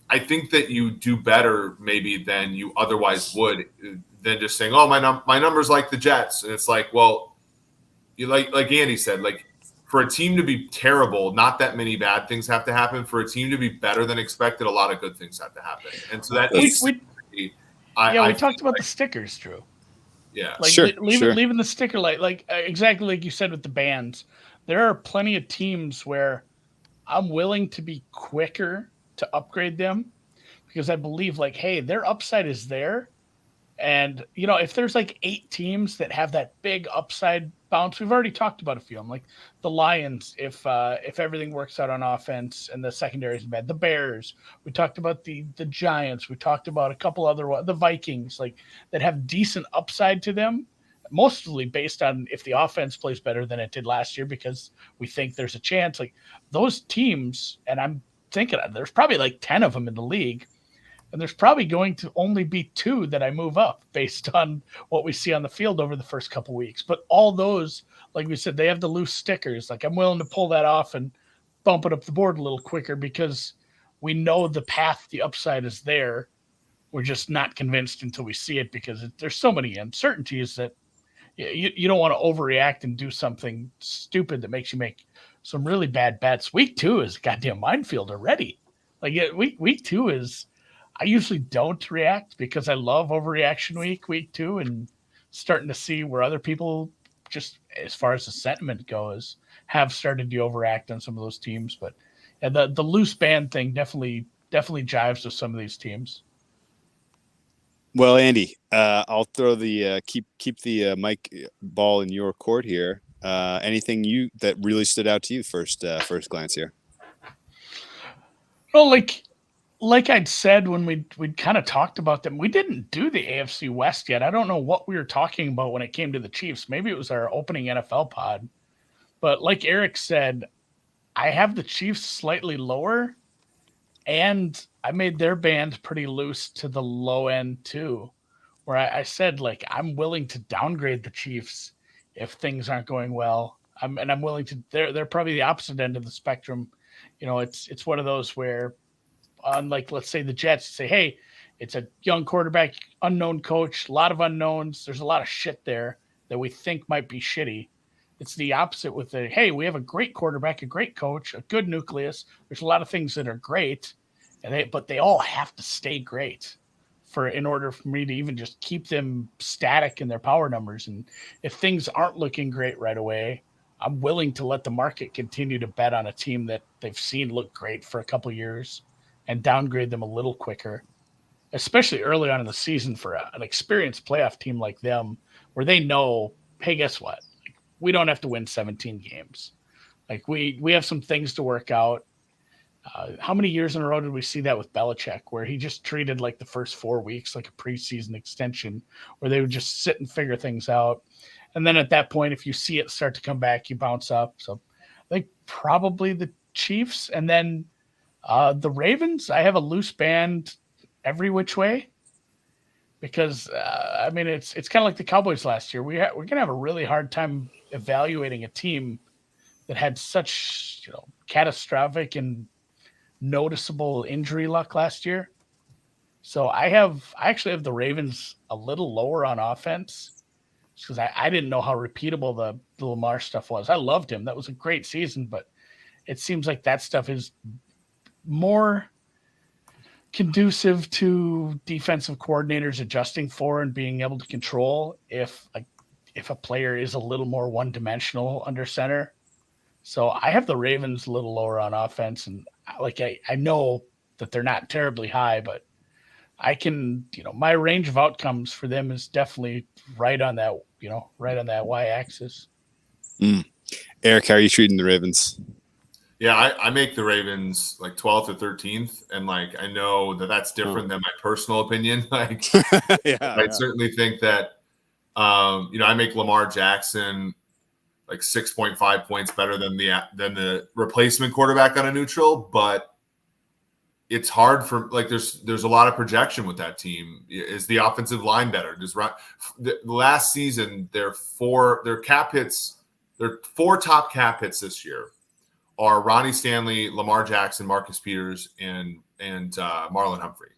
I think that you do better maybe than you otherwise would than just saying, "Oh, my number's like the Jets," and it's like, well, you like Andy said, like for a team to be terrible, not that many bad things have to happen. For a team to be better than expected, a lot of good things have to happen, and so that we talked about the stickers, Drew. Yeah, like leaving the sticker like exactly like you said with the bands. There are plenty of teams where I'm willing to be quicker to upgrade them because I believe like, hey, their upside is there. And, if there's like 8 teams that have that big upside bounce, we've already talked about a few of them, like the Lions, if everything works out on offense and the secondary is bad, the Bears, we talked about the Giants, we talked about a couple other ones, the Vikings, like that have decent upside to them, mostly based on if the offense plays better than it did last year, because we think there's a chance like those teams. And I'm thinking there's probably like 10 of them in the league. And there's probably going to only be 2 that I move up based on what we see on the field over the first couple weeks. But all those, like we said, they have the loose stickers. Like I'm willing to pull that off and bump it up the board a little quicker because we know the path, the upside is there. We're just not convinced until we see it because there's so many uncertainties that you don't want to overreact and do something stupid that makes you make some really bad bets. Week 2 is a goddamn minefield already. Like week 2 is. I usually don't react because I love overreaction week 2, and starting to see where other people, just as far as the sentiment goes, have started to overact on some of those teams. But the loose band thing definitely jives with some of these teams. Well, Andy, I'll throw the keep the mic ball in your court here. Anything that really stood out to you first glance here? Well, like I'd said when we'd kind of talked about them, we didn't do the AFC West yet. I don't know what we were talking about when it came to the Chiefs. Maybe it was our opening NFL pod. But like Eric said, I have the Chiefs slightly lower, and I made their band pretty loose to the low end too, where I said, like, I'm willing to downgrade the Chiefs if things aren't going well. I'm willing to. They're probably the opposite end of the spectrum. It's one of those where, unlike, let's say, the Jets, say, hey, it's a young quarterback, unknown coach, a lot of unknowns. There's a lot of shit there that we think might be shitty. It's the opposite with hey, we have a great quarterback, a great coach, a good nucleus. There's a lot of things that are great, but they all have to stay great in order for me to even just keep them static in their power numbers. And if things aren't looking great right away, I'm willing to let the market continue to bet on a team that they've seen look great for a couple years and downgrade them a little quicker, especially early on in the season for an experienced playoff team like them, where they know, hey, guess what? Like, we don't have to win 17 games. Like we have some things to work out. How many years in a row did we see that with Belichick, where he just treated like the first 4 weeks like a preseason extension, where they would just sit and figure things out. And then at that point, if you see it start to come back, you bounce up. So I think probably the Chiefs, and then the Ravens, I have a loose band every which way. because I mean it's kind of like the Cowboys last year. We're going to have a really hard time evaluating a team that had such catastrophic and noticeable injury luck last year. So I actually have the Ravens a little lower on offense because I didn't know how repeatable the Lamar stuff was. I loved him. That was a great season, but it seems like that stuff is more conducive to defensive coordinators adjusting for and being able to control if a player is a little more one-dimensional under center. So I have the Ravens a little lower on offense, and I know that they're not terribly high, but I can, my range of outcomes for them is definitely right on that y-axis. Eric, how are you treating the Ravens? Yeah, I make the Ravens like 12th or 13th, and like I know that that's different than my personal opinion. Like, I certainly think that I make Lamar Jackson like 6.5 points better than the replacement quarterback on a neutral, but it's hard for like there's a lot of projection with that team. Is the offensive line better? Last season their four top cap hits this year are Ronnie Stanley, Lamar Jackson, Marcus Peters, and Marlon Humphrey.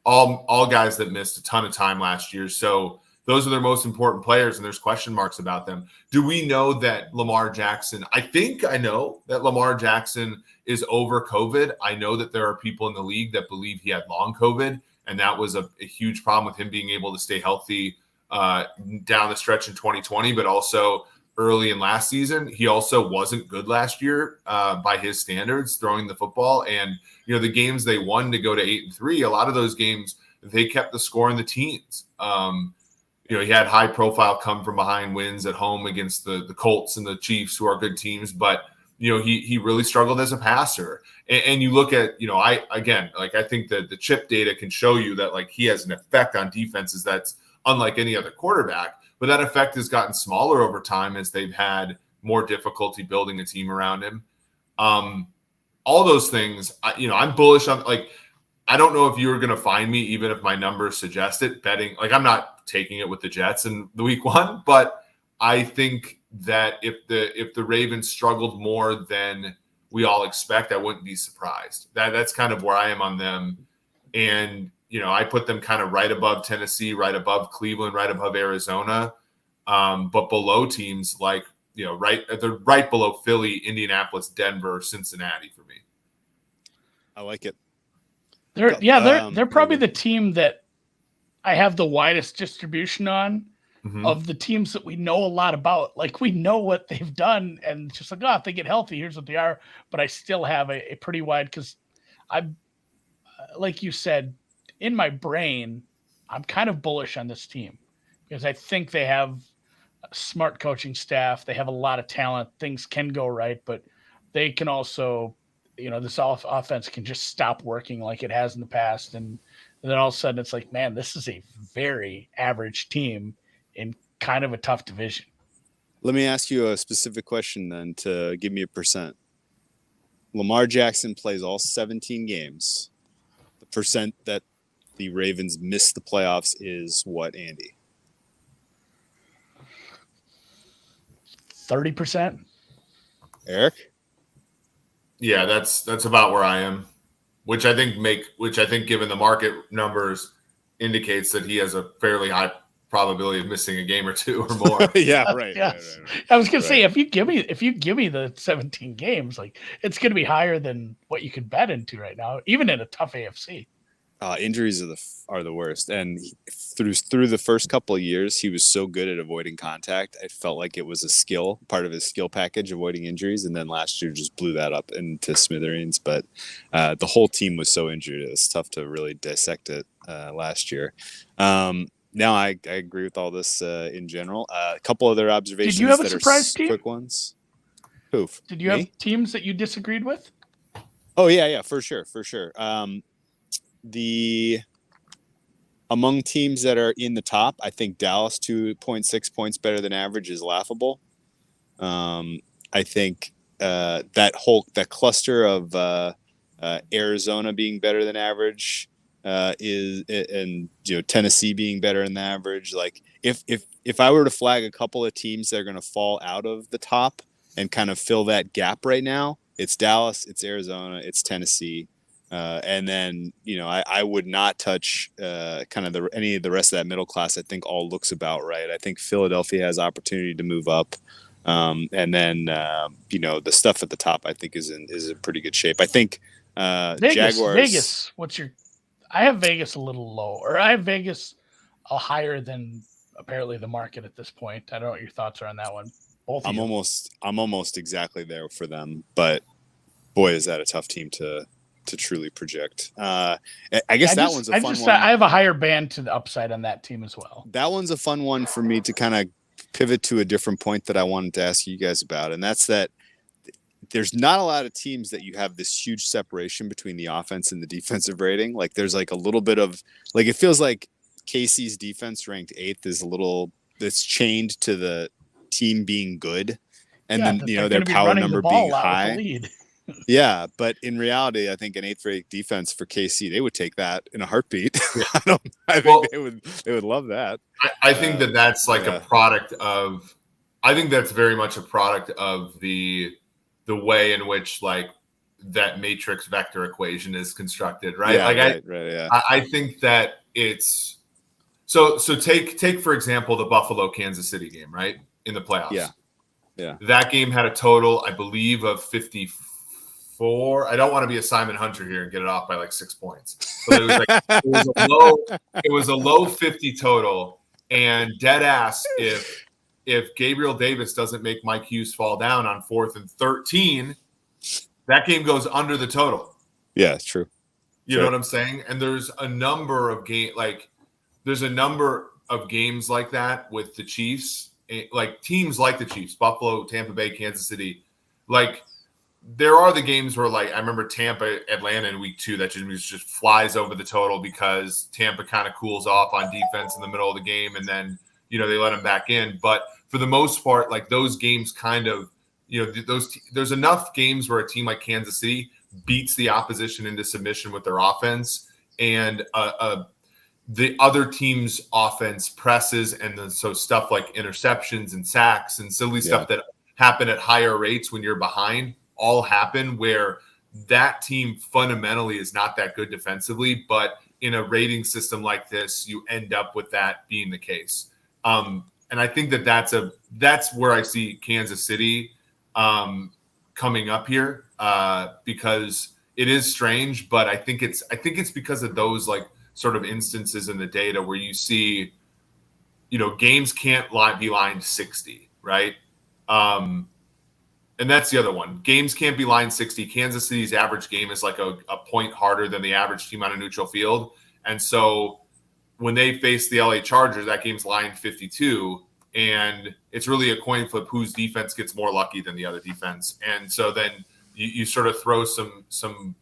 All guys that missed a ton of time last year. So those are their most important players, and there's question marks about them. Do we know that Lamar Jackson – I think I know that Lamar Jackson is over COVID. I know that there are people in the league that believe he had long COVID, and that was a huge problem with him being able to stay healthy down the stretch in 2020, but also – early in last season. He also wasn't good last year by his standards throwing the football. And, the games they won to go to 8-3, a lot of those games, they kept the score in the teens. He had high profile come from behind wins at home against the Colts and the Chiefs, who are good teams. But, he really struggled as a passer. And you look at, I think that the chip data can show you that like he has an effect on defenses that's unlike any other quarterback. But that effect has gotten smaller over time as they've had more difficulty building a team around him. All those things, I'm bullish on. Like, I don't know if you're going to find me, even if my numbers suggest it, betting. Like, I'm not taking it with the Jets in the week one, but I think that if the Ravens struggled more than we all expect, I wouldn't be surprised. That's kind of where I am on them. And I put them kind of right above Tennessee, right above Cleveland, right above Arizona, but below teams like, they're right below Philly, Indianapolis, Denver, Cincinnati for me. I like it. They're probably the team that I have the widest distribution on of the teams that we know a lot about. Like, we know what they've done, and just like, if they get healthy, here's what they are. But I still have a pretty wide, because I'm, like you said, in my brain, I'm kind of bullish on this team because I think they have a smart coaching staff. They have a lot of talent. Things can go right, but they can also, this offense can just stop working like it has in the past. And then all of a sudden it's like, man, this is a very average team in kind of a tough division. Let me ask you a specific question then to give me a percent. Lamar Jackson plays all 17 games. The percent that the Ravens miss the playoffs is what, Andy? 30%. Eric? Yeah, that's about where I am, which I think given the market numbers indicates that he has a fairly high probability of missing a game or two or more. Yeah, right. Yes. Right. I was gonna say, if you give me the 17 games, like, it's gonna be higher than what you could bet into right now, even in a tough AFC. Injuries are the worst, and through the first couple of years, he was so good at avoiding contact. I felt like it was a skill, part of his skill package, avoiding injuries, and then last year just blew that up into smithereens. But the whole team was so injured; it was tough to really dissect it last year. Now I agree with all this in general. A couple other observations. Did you have a that surprise are team? Quick ones. Who? Did you have teams that you disagreed with? Oh yeah, for sure. Among teams that are in the top, I think Dallas 2.6 points better than average is laughable. I think that cluster of Arizona being better than average, and Tennessee being better than the average. Like if I were to flag a couple of teams that are going to fall out of the top and kind of fill that gap right now, it's Dallas, it's Arizona, it's Tennessee. And then, I would not touch kind of any of the rest of that middle class. I think all looks about right. I think Philadelphia has opportunity to move up. And then, the stuff at the top, I think is in pretty good shape. I think Jaguars. I have Vegas a little low, or I have Vegas higher than apparently the market at this point. I don't know what your thoughts are on that one. I'm almost exactly there for them, but boy, is that a tough team to truly project. I guess that one's a fun one. I have a higher band to the upside on that team as well. That one's a fun one for me to kind of pivot to a different point that I wanted to ask you guys about, and that's that there's not a lot of teams that you have this huge separation between the offense and the defensive rating. Like there's like a little bit of like, it feels like KC's defense ranked 8th it's chained to the team being good. And then, their power number being high. Yeah. But in reality, I think an 8th rate defense for KC, they would take that in a heartbeat. Yeah. I think they would love that. I think that's like a product of, I think that's very much a product of the way in which like that matrix vector equation is constructed, right? Yeah. I think that it's so take for example the Buffalo Kansas City game, right? In the playoffs. Yeah. That game had a total, I believe, of 54. I don't want to be a Simon Hunter here and get it off by like 6 points. But it was a low 50 total, and dead ass if Gabriel Davis doesn't make Mike Hughes fall down on 4th and 13, that game goes under the total. Yeah, it's true. You know what I'm saying? And there's a number of games like that with the Chiefs, like teams like the Chiefs, Buffalo, Tampa Bay, Kansas City. Like there are the games where like I remember Tampa, Atlanta in week 2 that just flies over the total because Tampa kind of cools off on defense in the middle of the game, and then they let them back in. But for the most part, like those games kind of, there's enough games where a team like Kansas City beats the opposition into submission with their offense, and the other team's offense presses, and then so stuff like interceptions and sacks and silly stuff that happen at higher rates when you're behind all happen where that team fundamentally is not that good defensively, but in a rating system like this, you end up with that being the case. And I think that's where I see Kansas City coming up here because it is strange, but I think it's because of those like sort of instances in the data where you see, games can't be lined 60, right? And that's the other one. Games can't be lined 60. Kansas City's average game is like a point harder than the average team on a neutral field, and so when they face the LA Chargers, that game's lined 52, and it's really a coin flip whose defense gets more lucky than the other defense. And so then you sort of throw some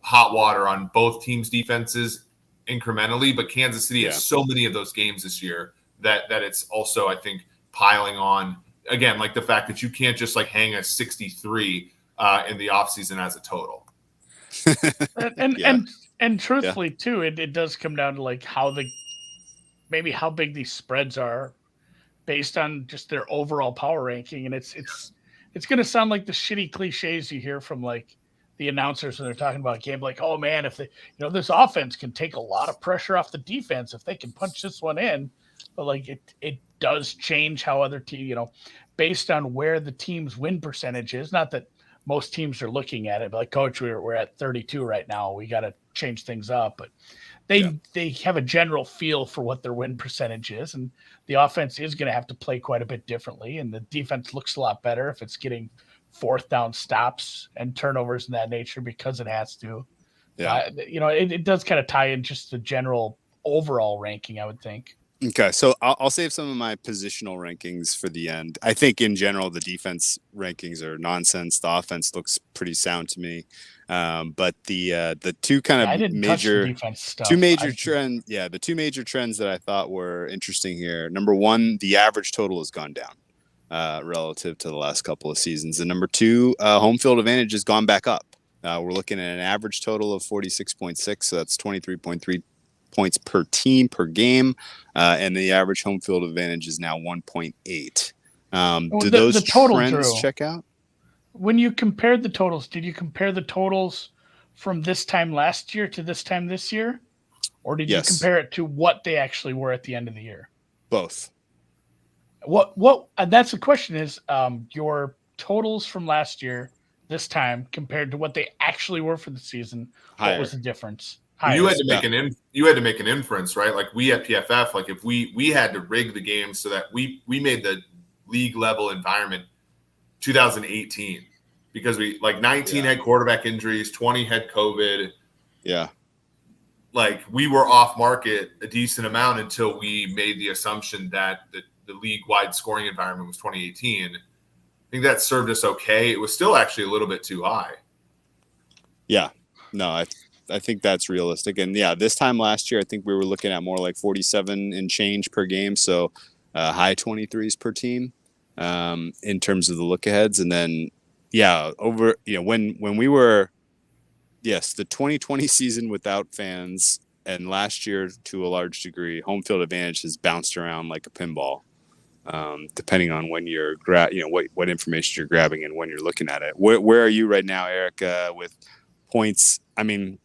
hot water on both teams' defenses incrementally, but Kansas City has so many of those games this year that it's also, I think, piling on. Again, like the fact that you can't just like hang a 63 in the offseason as a total. And truthfully, too, it does come down to like how big these spreads are based on just their overall power ranking. And it's going to sound like the shitty cliches you hear from like the announcers when they're talking about a game, like, oh man, if they, this offense can take a lot of pressure off the defense if they can punch this one in. But like it does change how other teams, based on where the team's win percentage is. Not that most teams are looking at it, but like, coach, we're at 32 right now. We got to change things up. But they have a general feel for what their win percentage is, and the offense is going to have to play quite a bit differently, and the defense looks a lot better if it's getting 4th down stops and turnovers in that nature because it has to. Yeah, it does kind of tie in just the general overall ranking, I would think. Okay, so I'll save some of my positional rankings for the end. I think in general the defense rankings are nonsense. The offense looks pretty sound to me, but the two kind of major trends, the two major trends that I thought were interesting here. Number one, the average total has gone down relative to the last couple of seasons, and number two, home field advantage has gone back up. We're looking at an average total of 46.6, so that's 23.3 points per team per game, and the average home field advantage is now 1.8. Do those the total, trends Drew, check out? when you compared the totals, did you compare the totals from this time last year to this time this year? Or did you Yes. compare it to what they actually were at the end of the year? Both. What and that's the question is your totals from last year this time compared to what they actually were for the season. Higher. What was the difference? You had to make an inference, right? Like we at PFF, like if we had to rig the game so that we made the league level environment 2018 because we like 19 had quarterback injuries, 20 had COVID. Yeah. Like we were off market a decent amount until we made the assumption that the league wide scoring environment was 2018. I think that served us okay. It was still actually a little bit too high. Yeah. No, I think that's realistic. And yeah, this time last year, I think we were looking at more like 47 and change per game. So high 23s per team in terms of the look aheads. And then, yeah, over, when we were, yes, the 2020 season without fans and last year to a large degree, home field advantage has bounced around like a pinball, depending on when you're, what information you're grabbing and when you're looking at it. Where are you right now, Eric, with points? I mean,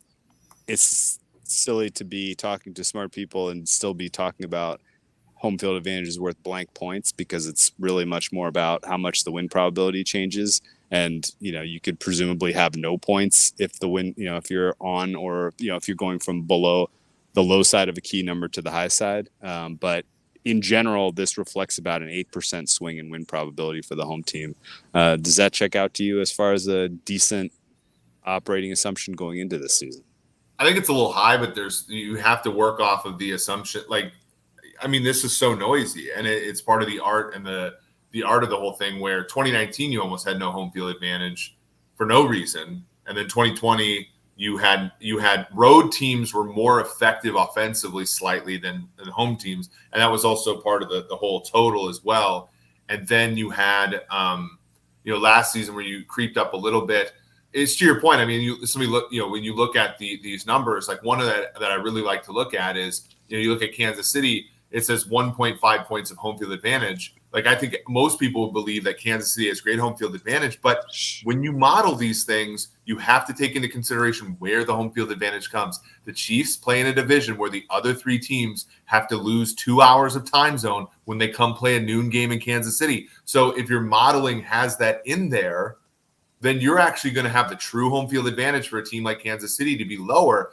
it's silly to be talking to smart people and still be talking about home field advantage is worth blank points because it's really much more about how much the win probability changes. And, you could presumably have no points if the win, if you're on or, if you're going from below the low side of a key number to the high side. But in general, this reflects about an 8% swing in win probability for the home team. Does that check out to you as far as a decent operating assumption going into this season? I think it's a little high, but you have to work off of the assumption. Like, I mean, this is so noisy, and it's part of the art and the art of the whole thing. Where 2019 you almost had no home field advantage for no reason, and then 2020 you had road teams were more effective offensively slightly than home teams, and that was also part of the whole total as well. And then you had last season where you creeped up a little bit. It's to your point. I mean, when you look at these numbers, like one of that I really like to look at is, you look at Kansas City, it says 1.5 points of home field advantage. Like I think most people believe that Kansas City has great home field advantage, but when you model these things, you have to take into consideration where the home field advantage comes. The Chiefs play in a division where the other three teams have to lose 2 hours of time zone when they come play a noon game in Kansas City. So if your modeling has that in there, then you're actually going to have the true home field advantage for a team like Kansas City to be lower.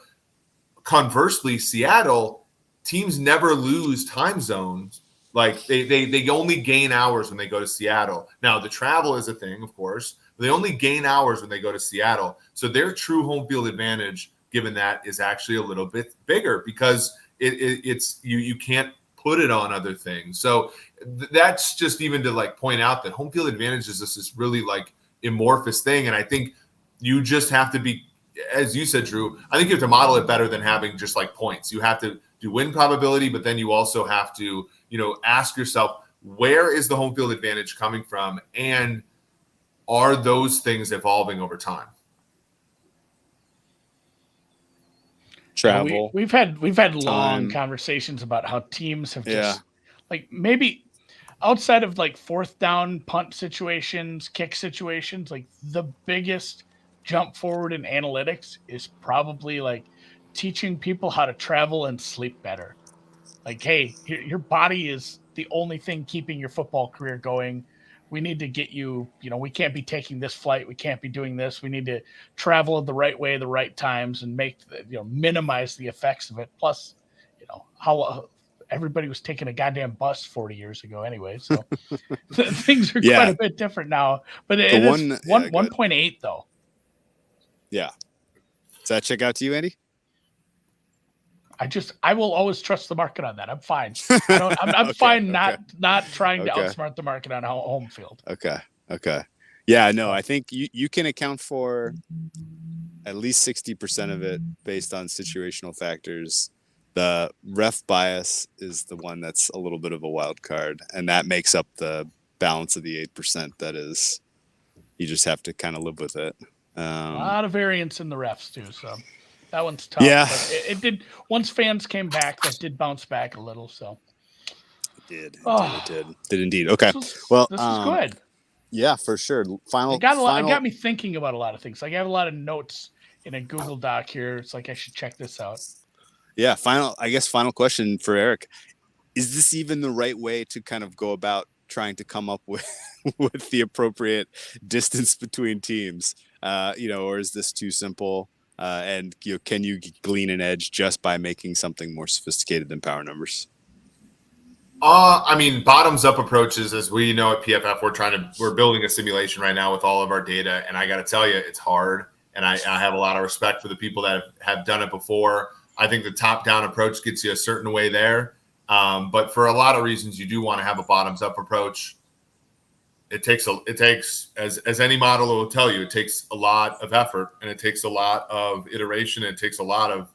Conversely, Seattle, teams never lose time zones. Like they only gain hours when they go to Seattle. Now, the travel is a thing, of course, but they only gain hours when they go to Seattle. So their true home field advantage, given that, is actually a little bit bigger because it's you can't put it on other things. So that's just even to like point out that home field advantage is this really like amorphous thing. And I think you just have to be, as you said, Drew, I think you have to model it better than having just like points. You have to do win probability, but then you also have to, ask yourself, where is the home field advantage coming from? And are those things evolving over time? Travel. We've had long conversations about how teams have just like maybe outside of like fourth down punt situations, kick situations, like the biggest jump forward in analytics is probably like teaching people how to travel and sleep better. Like, hey, your body is the only thing keeping your football career going. We need to get you, we can't be taking this flight. We can't be doing this. We need to travel the right way, the right times, and minimize the effects of it. Plus, how everybody was taking a goddamn bus 40 years ago anyway. So things are quite a bit different now. But it is 1.8 though. Yeah. Does that check out to you, Andy? I will always trust the market on that. I'm fine. I'm fine not trying to outsmart the market on home field. Okay. Yeah, no, I think you can account for at least 60% of it based on situational factors. The ref bias is the one that's a little bit of a wild card, and that makes up the balance of the 8% that is, you just have to kind of live with it. A lot of variance in the refs too, so that one's tough. Yeah. But it did. Once fans came back, that did bounce back a little. So it did indeed. Okay, this well, was good. Yeah, for sure. It got me thinking about a lot of things. Like I have a lot of notes in a Google Doc here. It's like I should check this out. Yeah, final question for Eric. Is this even the right way to kind of go about trying to come up with with the appropriate distance between teams? Or is this too simple? And can you glean an edge just by making something more sophisticated than power numbers? I mean, bottoms up approaches, as we know at PFF, we're building a simulation right now with all of our data. And I got to tell you, it's hard. And I have a lot of respect for the people that have done it before. I think the top down approach gets you a certain way there. But for a lot of reasons, you do want to have a bottoms up approach. It takes, as any model will tell you, it takes a lot of effort and it takes a lot of iteration. And it takes a lot of,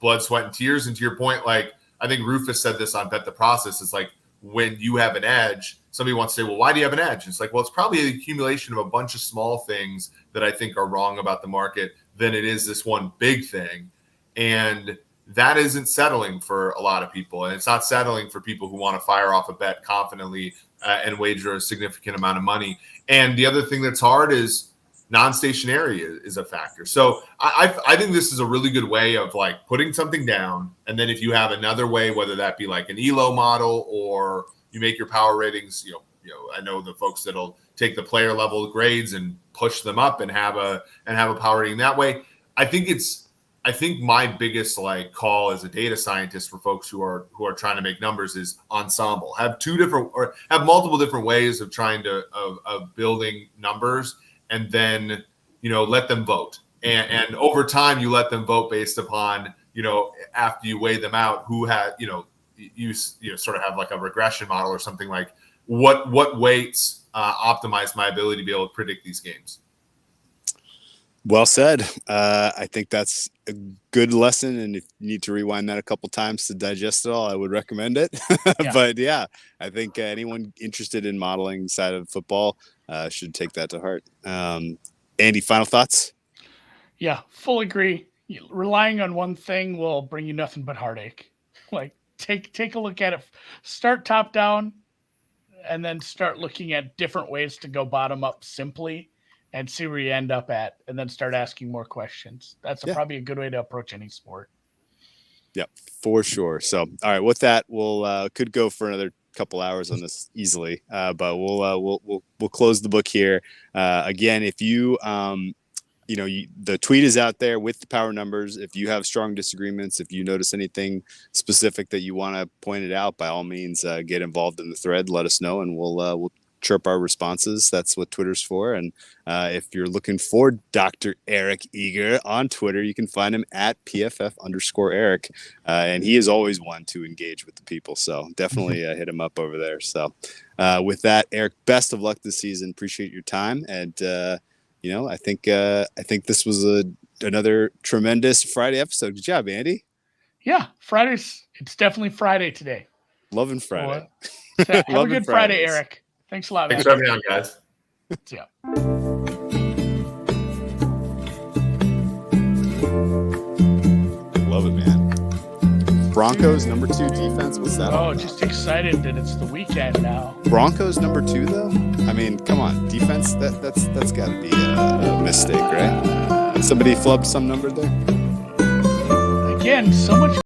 blood, sweat, and tears. And to your point, like, I think Rufus said this on Bet the Process. It's like when you have an edge, somebody wants to say, well, why do you have an edge? It's like, well, it's probably an accumulation of a bunch of small things that I think are wrong about the market than it is this one big thing. And that isn't settling for a lot of people. And it's not settling for people who want to fire off a bet confidently and wager a significant amount of money. And the other thing that's hard is non-stationary is a factor. So I think this is a really good way of like putting something down. And then if you have another way, whether that be like an ELO model or you make your power ratings, I know the folks that'll take the player level grades and push them up and have a power rating that way. I think my biggest like call as a data scientist for folks who are trying to make numbers is ensemble. Have multiple different ways of trying to of building numbers. And then, let them vote. And over time, you let them vote based upon, after you weigh them out, who had, you sort of have like a regression model or something like what weights optimize my ability to be able to predict these games. Well said. I think that's a good lesson. And if you need to rewind that a couple times to digest it all, I would recommend it. Yeah. But yeah, I think anyone interested in modeling side of football should take that to heart. Andy, final thoughts? Yeah, full agree. Relying on one thing will bring you nothing but heartache. Like take a look at it. Start top down and then start looking at different ways to go bottom up simply and see where you end up at, and then start asking more questions. That's probably a good way to approach any sport. Yeah, for sure. So, all right, with that, we'll could go for another couple hours on this easily, but we'll close the book here. Again, if you the tweet is out there with the power numbers. If you have strong disagreements, if you notice anything specific that you want to point it out, by all means, get involved in the thread. Let us know, and we'll chirp our responses. That's what Twitter's for. And if you're looking for Dr. Eric Eager on Twitter, you can find him at PFF_Eric. And he is always one to engage with the people. So definitely hit him up over there. So with that, Eric, best of luck this season. Appreciate your time. And, I think this was another tremendous Friday episode. Good job, Andy. Yeah. It's definitely Friday today. Loving Friday. Have a good Friday, Eric. Thanks a lot, man. Thanks for having me on, guys. Yeah. Love it, man. Broncos number 2 defense. What's that? Oh, just excited that it's the weekend now. Broncos number 2, though. I mean, come on, defense. That's got to be a mistake, right? Somebody flubbed some number there. Again, so much